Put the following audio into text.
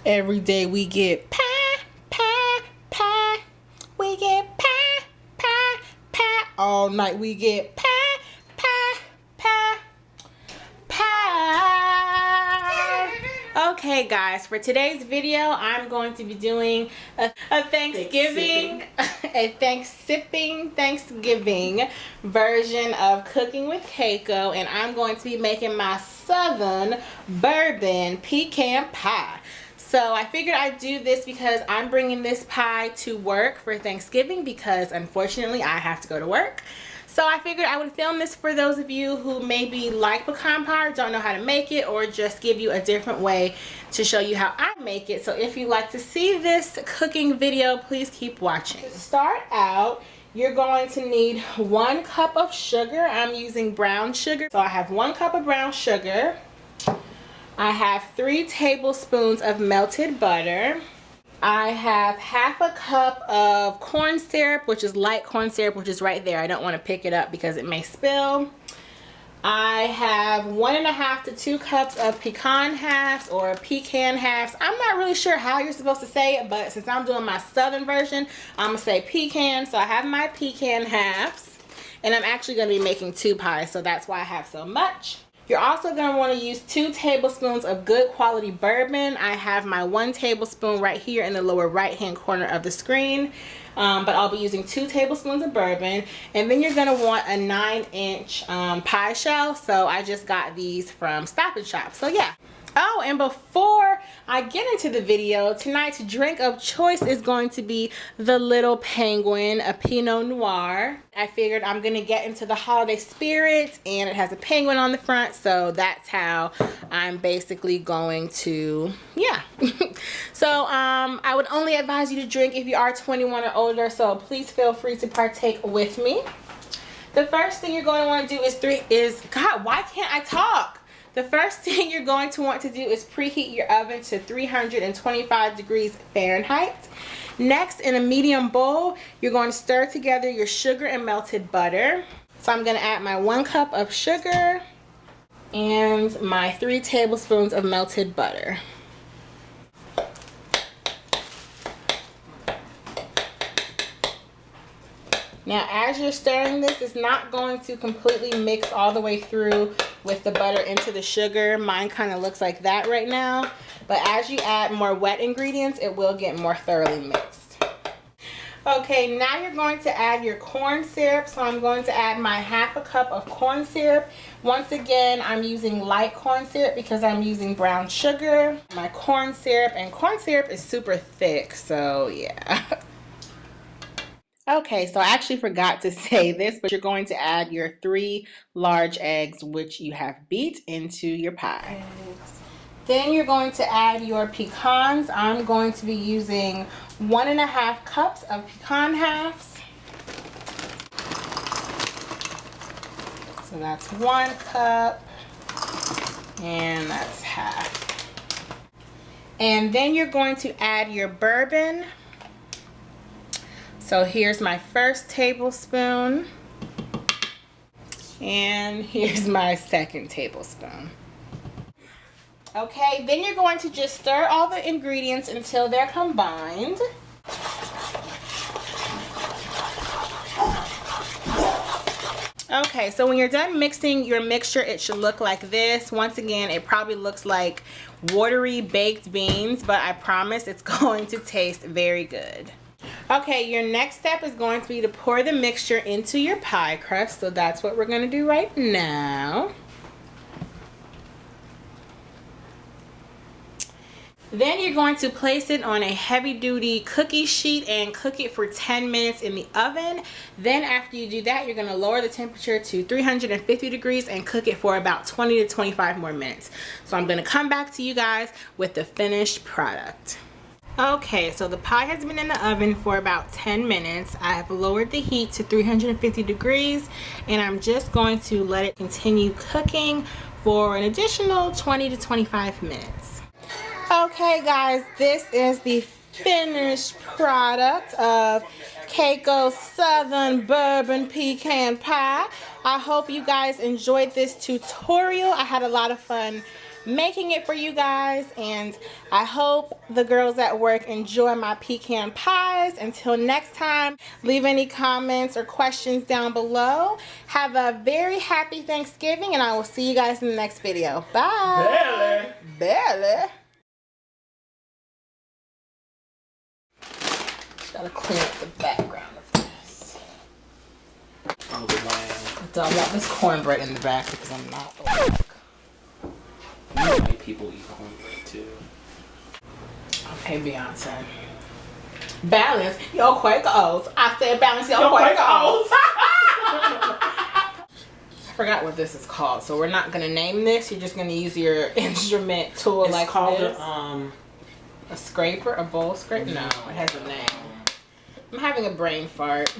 Every day we get pie, pie, pie. We get pie, pie, pie. All night we get pie, pie, pie, pie. Okay, guys, for today's video, I'm going to be doing a Thanksgiving, Thanksgiving version of Cooking with Keiko, and I'm going to be making my Southern Bourbon Pecan Pie. So I figured I'd do this because I'm bringing this pie to work for Thanksgiving because unfortunately I have to go to work. So I figured I would film this for those of you who maybe like pecan pie, don't know how to make it, or just give you a different way to show you how I make it. So if you'd like to see this cooking video, please keep watching. To start out, you're going to need 1 cup of sugar. I'm using brown sugar. So I have 1 cup of brown sugar. I have 3 tablespoons of melted butter. I have half a cup of corn syrup, which is light corn syrup, which is right there. I don't want to pick it up because it may spill. I have 1.5 to 2 cups of pecan halves or pecan halves. I'm not really sure how you're supposed to say it, but since I'm doing my southern version, I'm going to say pecan. So I have my pecan halves, and I'm actually going to be making 2 pies, so that's why I have so much. You're also going to want to use 2 tablespoons of good quality bourbon. I have my 1 tablespoon right here in the lower right hand corner of the screen. But I'll be using 2 tablespoons of bourbon. And then you're going to want a 9-inch pie shell. So I just got these from Stop and Shop. So yeah. Oh, and before I get into the video, tonight's drink of choice is going to be the Little Penguin, a Pinot Noir. I figured I'm going to get into the holiday spirit, and it has a penguin on the front, so that's how I'm basically going to, yeah. So I would only advise you to drink if you are 21 or older, so please feel free to partake with me. The first thing you're going to want to do God, why can't I talk? The first thing you're going to want to do is preheat your oven to 325 degrees Fahrenheit. Next, in a medium bowl, you're going to stir together your sugar and melted butter. So I'm going to add my 1 cup of sugar and my 3 tablespoons of melted butter. Now, as you're stirring this, it's not going to completely mix all the way through with the butter into the sugar. Mine kind of looks like that right now. But as you add more wet ingredients, it will get more thoroughly mixed. Okay, now you're going to add your corn syrup. So I'm going to add my ½ cup of corn syrup. Once again, I'm using light corn syrup because I'm using brown sugar. My corn syrup, and corn syrup is super thick, so yeah. Okay, so I actually forgot to say this, but you're going to add your 3 large eggs, which you have beat, into your pie. Then you're going to add your pecans. I'm going to be using 1.5 cups of pecan halves. So that's 1 cup, and that's half. And then you're going to add your bourbon. So here's my 1st tablespoon, and here's my 2nd tablespoon. Okay, then you're going to just stir all the ingredients until they're combined. Okay, so when you're done mixing your mixture, it should look like this. Once again, it probably looks like watery baked beans, but I promise it's going to taste very good. Okay, your next step is going to be to pour the mixture into your pie crust. So that's what we're going to do right now. Then you're going to place it on a heavy-duty cookie sheet and cook it for 10 minutes in the oven. Then after you do that, you're going to lower the temperature to 350 degrees and cook it for about 20 to 25 more minutes. So I'm going to come back to you guys with the finished product. Okay, so the pie has been in the oven for about 10 minutes. I have lowered the heat to 350 degrees, and I'm just going to let it continue cooking for an additional 20 to 25 minutes. Okay guys, this is the finished product of Keiko's Southern Bourbon Pecan Pie. I hope you guys enjoyed this tutorial. I had a lot of fun making it for you guys, and I hope the girls at work enjoy my pecan pies. Until next time, leave any comments or questions down below. Have a very happy Thanksgiving, and I will see you guys in the next video. Bye. Barely. Gotta clean up the background of this. Oh, wow. I don't want this cornbread in the back because I'm not awake. White people eat cornbread too. Okay, Beyonce. Balance your Quakers. I said balance your Quakers. I forgot what this is called, so we're not gonna name this. You're just gonna use your instrument tool. It's like called this. a scraper, a bowl scraper. No, it has a name. I'm having a brain fart.